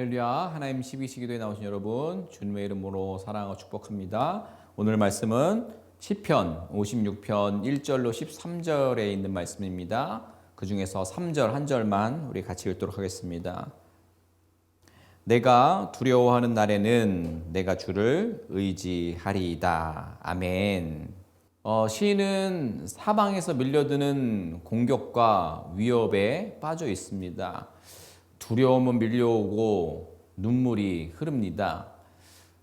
할렐루야. 하나님 12시 기도에 나오신 여러분 주님의 이름으로 사랑하고 축복합니다. 오늘 말씀은 시편 56편 1절로 13절에 있는 말씀입니다. 그 중에서 3절 한 절만 우리 같이 읽도록 하겠습니다. 내가 두려워하는 날에는 내가 주를 의지하리이다. 아멘. 시인은 사방에서 밀려드는 공격과 위협에 빠져 있습니다. 두려움은 밀려오고 눈물이 흐릅니다.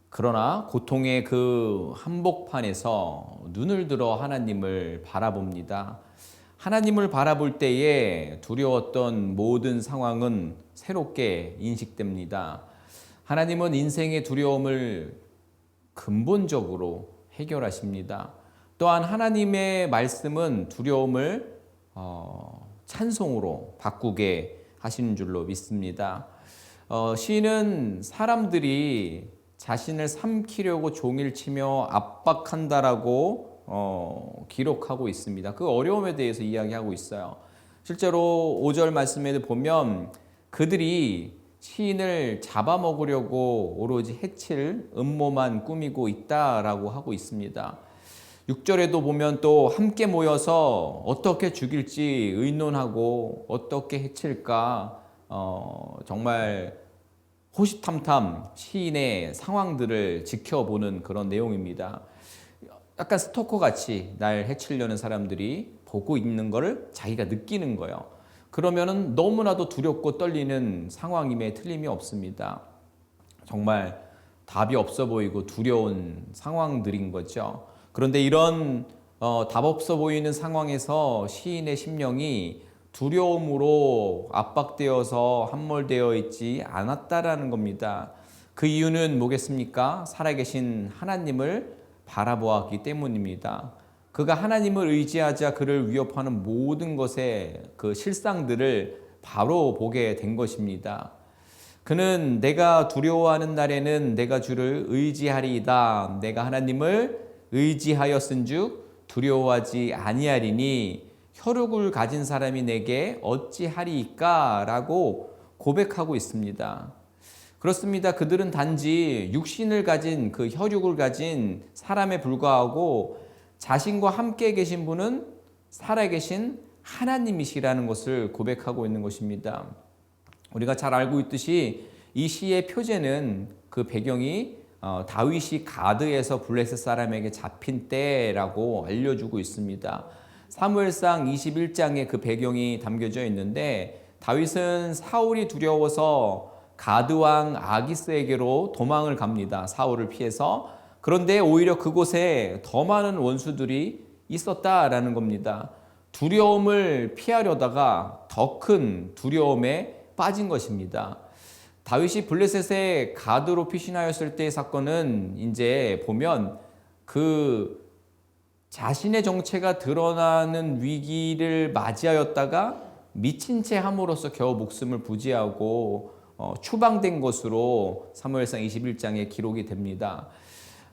그러나 고통의 그 한복판에서 눈을 들어 하나님을 바라봅니다. 하나님을 바라볼 때에 두려웠던 모든 상황은 새롭게 인식됩니다. 하나님은 인생의 두려움을 근본적으로 해결하십니다. 또한 하나님의 말씀은 두려움을 찬송으로 바꾸게 하시는 줄로 믿습니다. 시인은 사람들이 자신을 삼키려고 종일 치며 압박한다라고 기록하고 있습니다. 그 어려움에 대해서 이야기하고 있어요. 실제로 5절 말씀에 보면 그들이 시인을 잡아먹으려고 오로지 해칠 음모만 꾸미고 있다라고 하고 있습니다. 6절에도 보면 또 함께 모여서 어떻게 죽일지 의논하고 어떻게 해칠까 정말 호시탐탐 시인의 상황들을 지켜보는 그런 내용입니다. 약간 스토커 같이 날 해치려는 사람들이 보고 있는 것을 자기가 느끼는 거예요. 그러면은 너무나도 두렵고 떨리는 상황임에 틀림이 없습니다. 정말 답이 없어 보이고 두려운 상황들인 거죠. 그런데 이런 답 없어 보이는 상황에서 시인의 심령이 두려움으로 압박되어서 함몰되어 있지 않았다라는 겁니다. 그 이유는 뭐겠습니까? 살아계신 하나님을 바라보았기 때문입니다. 그가 하나님을 의지하자 그를 위협하는 모든 것의 그 실상들을 바로 보게 된 것입니다. 그는 내가 두려워하는 날에는 내가 주를 의지하리이다. 내가 하나님을 의지하였은즉 두려워하지 아니하리니 혈육을 가진 사람이 내게 어찌하리이까? 라고 고백하고 있습니다. 그렇습니다. 그들은 단지 육신을 가진 그 혈육을 가진 사람에 불과하고 자신과 함께 계신 분은 살아계신 하나님이시라는 것을 고백하고 있는 것입니다. 우리가 잘 알고 있듯이 이 시의 표제는 그 배경이 다윗이 가드에서 블레셋 사람에게 잡힌 때라고 알려주고 있습니다. 사무엘상 21장에 그 배경이 담겨져 있는데 다윗은 사울이 두려워서 가드왕 아기스에게로 도망을 갑니다. 사울을 피해서. 그런데 오히려 그곳에 더 많은 원수들이 있었다라는 겁니다. 두려움을 피하려다가 더 큰 두려움에 빠진 것입니다. 다윗이 블레셋의 가드로 피신하였을 때의 사건은 이제 보면 그 자신의 정체가 드러나는 위기를 맞이하였다가 미친 채 함으로써 겨우 목숨을 부지하고 추방된 것으로 사무엘상 21장에 기록이 됩니다.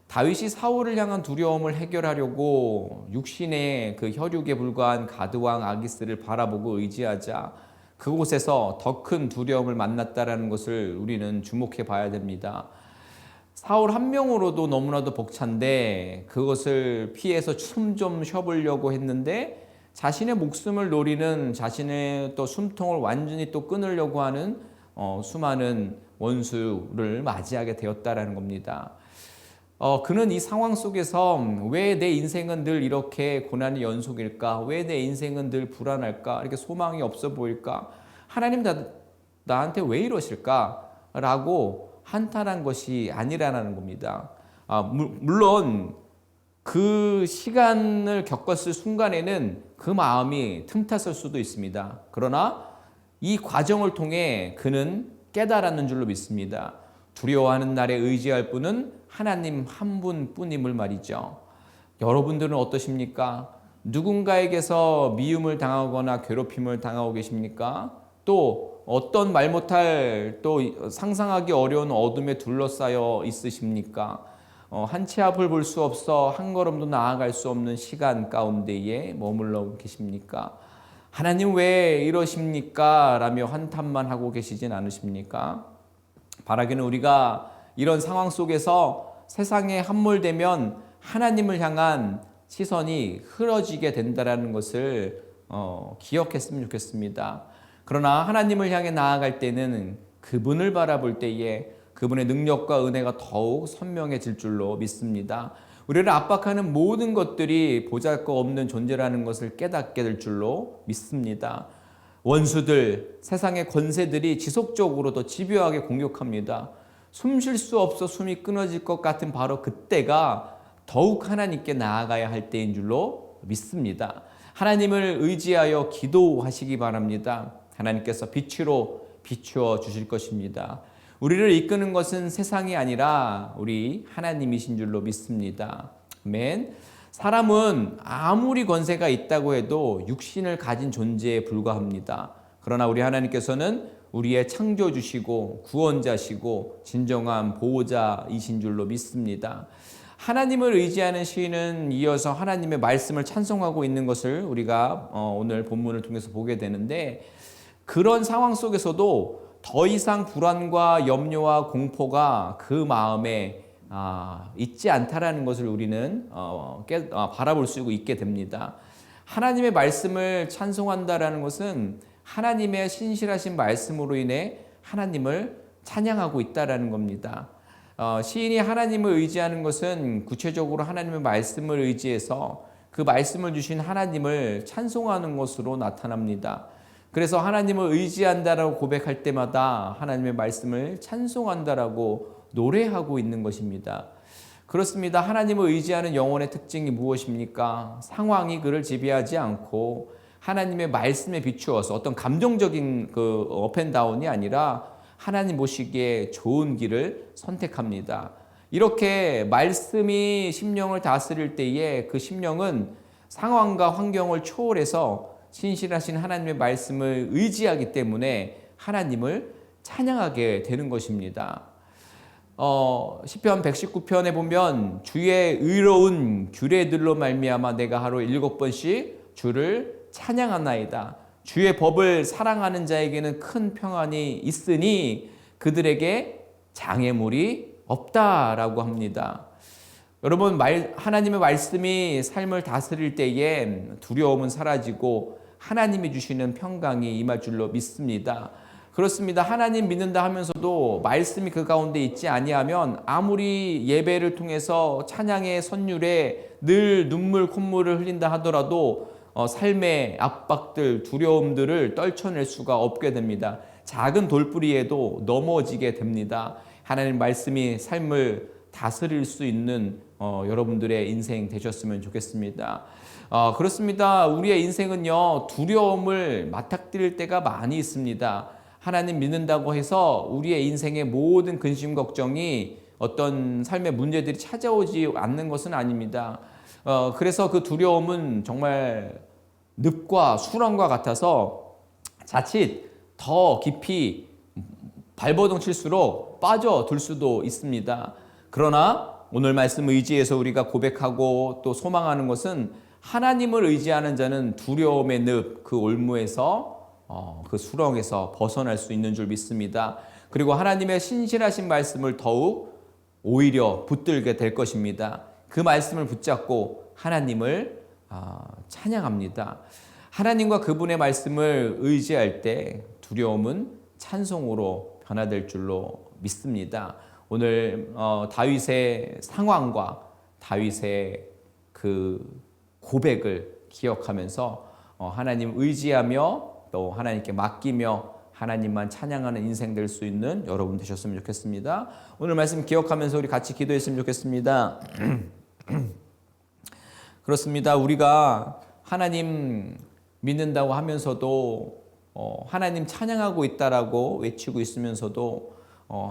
다윗이 사울을 향한 두려움을 해결하려고 육신의 그 혈육에 불과한 가드왕 아기스를 바라보고 의지하자 그곳에서 더 큰 두려움을 만났다라는 것을 우리는 주목해 봐야 됩니다. 사울 한 명으로도 너무나도 벅찬데 그것을 피해서 숨 좀 쉬어보려고 했는데 자신의 목숨을 노리는 자신의 또 숨통을 완전히 또 끊으려고 하는 수많은 원수를 맞이하게 되었다라는 겁니다. 그는 이 상황 속에서 왜 내 인생은 늘 이렇게 고난의 연속일까? 왜 내 인생은 늘 불안할까? 이렇게 소망이 없어 보일까? 하나님 나한테 왜 이러실까? 라고 한탄한 것이 아니라는 겁니다. 물론 그 시간을 겪었을 순간에는 그 마음이 틈탔을 수도 있습니다. 그러나 이 과정을 통해 그는 깨달았는 줄로 믿습니다. 두려워하는 날에 의지할 분은 하나님 한 분뿐임을 말이죠. 여러분들은 어떠십니까? 누군가에게서 미움을 당하거나 괴롭힘을 당하고 계십니까? 또 어떤 말 못할 또 상상하기 어려운 어둠에 둘러싸여 있으십니까? 한 치 앞을 볼 수 없어 한 걸음도 나아갈 수 없는 시간 가운데에 머물러 계십니까? 하나님 왜 이러십니까? 라며 한탄만 하고 계시진 않으십니까? 바라기는 우리가 이런 상황 속에서 세상에 함몰되면 하나님을 향한 시선이 흐려지게 된다는 것을 기억했으면 좋겠습니다. 그러나 하나님을 향해 나아갈 때는 그분을 바라볼 때에 그분의 능력과 은혜가 더욱 선명해질 줄로 믿습니다. 우리를 압박하는 모든 것들이 보잘것없는 존재라는 것을 깨닫게 될 줄로 믿습니다. 원수들, 세상의 권세들이 지속적으로 더 집요하게 공격합니다. 숨 쉴 수 없어 숨이 끊어질 것 같은 바로 그때가 더욱 하나님께 나아가야 할 때인 줄로 믿습니다. 하나님을 의지하여 기도하시기 바랍니다. 하나님께서 빛으로 비추어 주실 것입니다. 우리를 이끄는 것은 세상이 아니라 우리 하나님이신 줄로 믿습니다. 아멘. 사람은 아무리 권세가 있다고 해도 육신을 가진 존재에 불과합니다. 그러나 우리 하나님께서는 우리의 창조주시고 구원자시고 진정한 보호자이신 줄로 믿습니다. 하나님을 의지하는 시인은 이어서 하나님의 말씀을 찬송하고 있는 것을 우리가 오늘 본문을 통해서 보게 되는데, 그런 상황 속에서도 더 이상 불안과 염려와 공포가 그 마음에 있지 않다라는 것을 우리는 바라볼 수 있게 됩니다. 하나님의 말씀을 찬송한다라는 것은 하나님의 신실하신 말씀으로 인해 하나님을 찬양하고 있다라는 겁니다. 시인이 하나님을 의지하는 것은 구체적으로 하나님의 말씀을 의지해서 그 말씀을 주신 하나님을 찬송하는 것으로 나타납니다. 그래서 하나님을 의지한다라고 고백할 때마다 하나님의 말씀을 찬송한다라고 노래하고 있는 것입니다. 그렇습니다. 하나님을 의지하는 영혼의 특징이 무엇입니까? 상황이 그를 지배하지 않고 하나님의 말씀에 비추어서 어떤 감정적인 그 업앤다운이 아니라 하나님 보시기에 좋은 길을 선택합니다. 이렇게 말씀이 심령을 다스릴 때에 그 심령은 상황과 환경을 초월해서 신실하신 하나님의 말씀을 의지하기 때문에 하나님을 찬양하게 되는 것입니다. 시편 119편에 보면 주의 의로운 규례들로 말미암아 내가 하루 7번씩 주를 찬양하나이다. 주의 법을 사랑하는 자에게는 큰 평안이 있으니 그들에게 장애물이 없다라고 합니다. 여러분, 하나님의 말씀이 삶을 다스릴 때에 두려움은 사라지고 하나님이 주시는 평강이 임할 줄로 믿습니다. 그렇습니다. 하나님 믿는다 하면서도 말씀이 그 가운데 있지 아니하면 아무리 예배를 통해서 찬양의 선율에 늘 눈물 콧물을 흘린다 하더라도 삶의 압박들, 두려움들을 떨쳐낼 수가 없게 됩니다. 작은 돌뿌리에도 넘어지게 됩니다. 하나님 말씀이 삶을 다스릴 수 있는 여러분들의 인생 되셨으면 좋겠습니다. 그렇습니다. 우리의 인생은요, 두려움을 맞닥뜨릴 때가 많이 있습니다. 하나님 믿는다고 해서 우리의 인생의 모든 근심 걱정이 어떤 삶의 문제들이 찾아오지 않는 것은 아닙니다. 그래서 그 두려움은 정말 늪과 수렁과 같아서 자칫 더 깊이 발버둥 칠수록 빠져들 수도 있습니다. 그러나 오늘 말씀 의지해서 우리가 고백하고 또 소망하는 것은 하나님을 의지하는 자는 두려움의 늪, 그 올무에서 그 수렁에서 벗어날 수 있는 줄 믿습니다. 그리고 하나님의 신실하신 말씀을 더욱 오히려 붙들게 될 것입니다. 그 말씀을 붙잡고 하나님을 찬양합니다. 하나님과 그분의 말씀을 의지할 때 두려움은 찬송으로 변화될 줄로 믿습니다. 오늘 다윗의 상황과 다윗의 그 고백을 기억하면서 하나님 의지하며 또 하나님께 맡기며 하나님만 찬양하는 인생 될 수 있는 여러분 되셨으면 좋겠습니다. 오늘 말씀 기억하면서 우리 같이 기도했으면 좋겠습니다. 그렇습니다. 우리가 하나님 믿는다고 하면서도 하나님 찬양하고 있다라고 외치고 있으면서도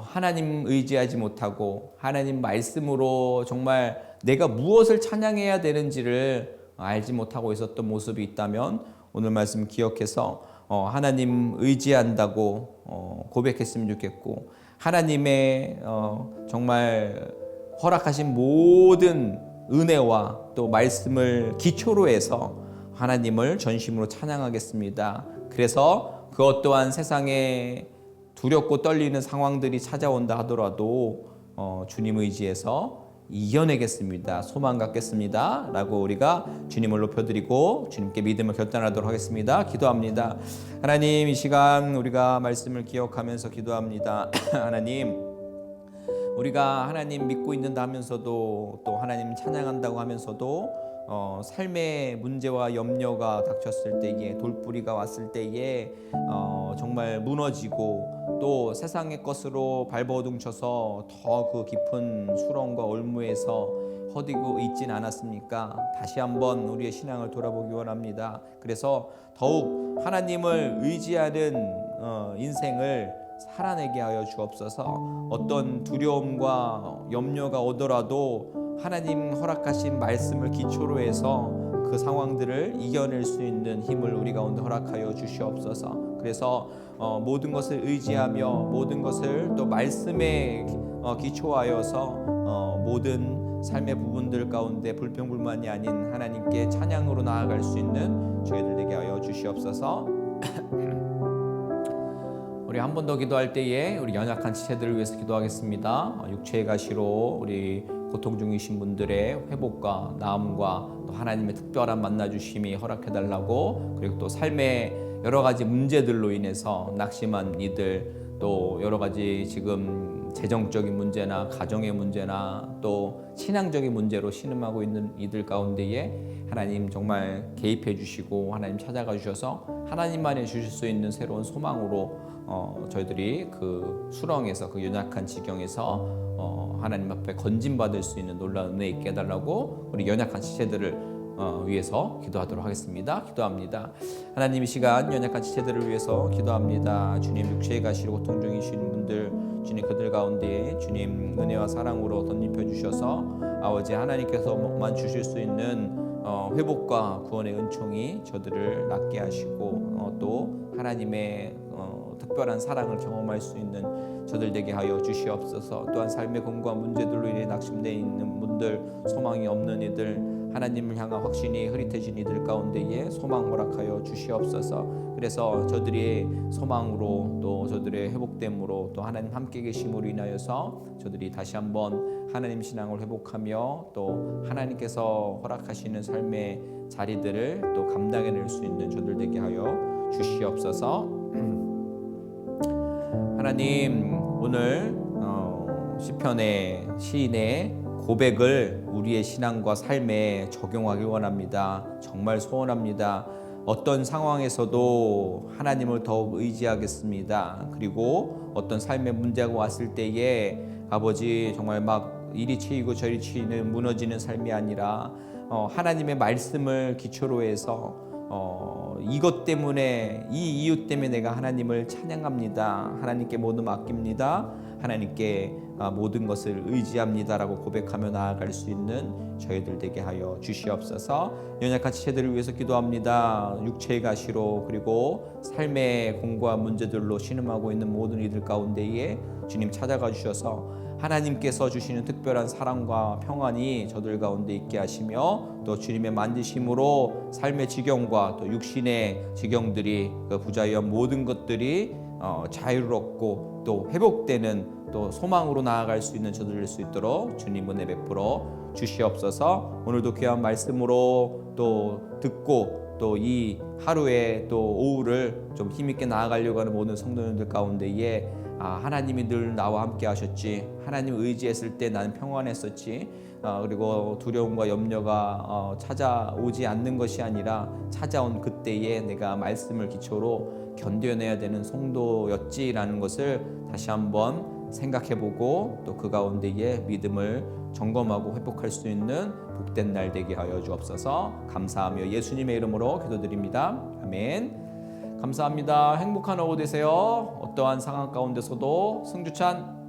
하나님 의지하지 못하고 하나님 말씀으로 정말 내가 무엇을 찬양해야 되는지를 알지 못하고 있었던 모습이 있다면 오늘 말씀 기억해서 하나님 의지한다고 고백했으면 좋겠고, 하나님의 정말 허락하신 모든 은혜와 또 말씀을 기초로 해서 하나님을 전심으로 찬양하겠습니다. 그래서 그 어떠한 세상의 두렵고 떨리는 상황들이 찾아온다 하더라도 주님 의지해서 이겨내겠습니다. 소망 갖겠습니다. 라고 우리가 주님을 높여드리고 주님께 믿음을 결단하도록 하겠습니다. 기도합니다. 하나님, 이 시간 우리가 말씀을 기억하면서 기도합니다. 하나님, 우리가 하나님 믿고 있는다 하면서도 또 하나님 찬양한다고 하면서도 삶의 문제와 염려가 닥쳤을 때에, 돌뿌리가 왔을 때에 정말 무너지고 또 세상의 것으로 발버둥쳐서 더 그 깊은 수렁과 올무에서 허디고 있진 않았습니까? 다시 한번 우리의 신앙을 돌아보기 원합니다. 그래서 더욱 하나님을 의지하는 인생을 살아내게 하여 주옵소서. 어떤 두려움과 염려가 오더라도 하나님 허락하신 말씀을 기초로 해서 그 상황들을 이겨낼 수 있는 힘을 우리 가운데 허락하여 주시옵소서. 그래서 모든 것을 의지하며 모든 것을 또 말씀에 기초하여서 모든 삶의 부분들 가운데 불평불만이 아닌 하나님께 찬양으로 나아갈 수 있는 저희들 되게 하여 주시옵소서. 우리 한 번 더 기도할 때에 우리 연약한 지체들을 위해서 기도하겠습니다. 육체의 가시로 우리 고통 중이신 분들의 회복과 나음과 또 하나님의 특별한 만나주심이 허락해달라고, 그리고 또 삶의 여러 가지 문제들로 인해서 낙심한 이들, 또 여러 가지 지금 재정적인 문제나 가정의 문제나 또 신앙적인 문제로 신음하고 있는 이들 가운데에 하나님 정말 개입해 주시고 하나님 찾아가 주셔서 하나님만이 주실 수 있는 새로운 소망으로 저희들이 그 수렁에서, 그 연약한 지경에서 하나님 앞에 건진받을 수 있는 놀라운 은혜 있게 해달라고 우리 연약한 지체들을 위해서 기도하도록 하겠습니다. 기도합니다. 하나님, 이 시간 연약한 지체들을 위해서 기도합니다. 주님, 육체의 가시로 고통 중이신 분들, 주님 그들 가운데 주님 은혜와 사랑으로 덧입혀 주셔서 아버지 하나님께서만 주실 수 있는 회복과 구원의 은총이 저들을 낫게 하시고 또 하나님의 특별한 사랑을 경험할 수 있는 저들 되게 하여 주시옵소서. 또한 삶의 공고한 문제들로 인해 낙심되어 있는 분들, 소망이 없는 이들, 하나님을 향한 확신이 흐릿해진 이들 가운데에 소망 허락하여 주시옵소서. 그래서 저들이 소망으로 또 저들의 회복됨으로 또 하나님 함께 계심으로 인하여서 저들이 다시 한번 하나님 신앙을 회복하며 또 하나님께서 허락하시는 삶의 자리들을 또 감당해낼 수 있는 저들 되게 하여 주시옵소서. 하나님, 오늘 시편의 시인의 고백을 우리의 신앙과 삶에 적용하길 원합니다. 정말 소원합니다. 어떤 상황에서도 하나님을 더욱 의지하겠습니다. 그리고 어떤 삶의 문제가 왔을 때에 아버지 정말 막 이리 치이고 저리 치이는 무너지는 삶이 아니라 하나님의 말씀을 기초로 해서 이것 때문에, 이 이유 때문에 내가 하나님을 찬양합니다. 하나님께 모든 맡깁니다. 하나님께 모든 것을 의지합니다라고 고백하며 나아갈 수 있는 저희들 되게 하여 주시옵소서. 연약한 지체들을 위해서 기도합니다. 육체의 가시로 그리고 삶의 공고한 문제들로 신음하고 있는 모든 이들 가운데에 주님 찾아가 주셔서 하나님께서 주시는 특별한 사랑과 평안이 저들 가운데 있게 하시며 또 주님의 만지심으로 삶의 지경과 또 육신의 지경들이 그 부자연 모든 것들이 자유롭고 또 회복되는 또 소망으로 나아갈 수 있는 저들 될 수 있도록 주님 은혜 베풀어 주시옵소서. 오늘도 귀한 말씀으로 또 듣고 또 이 하루에 또 오후를 좀 힘있게 나아가려고 하는 모든 성도님들 가운데에 하나님이 늘 나와 함께 하셨지, 하나님 의지했을 때 나는 평안했었지, 그리고 두려움과 염려가 찾아오지 않는 것이 아니라 찾아온 그때에 내가 말씀을 기초로 견뎌내야 되는 성도였지라는 것을 다시 한번 생각해보고 또 그 가운데에 믿음을 점검하고 회복할 수 있는 복된 날 되게 하여 주옵소서. 감사하며 예수님의 이름으로 기도드립니다. 아멘. 감사합니다. 행복한 오후 되세요. 어떠한 상황 가운데서도 승주찬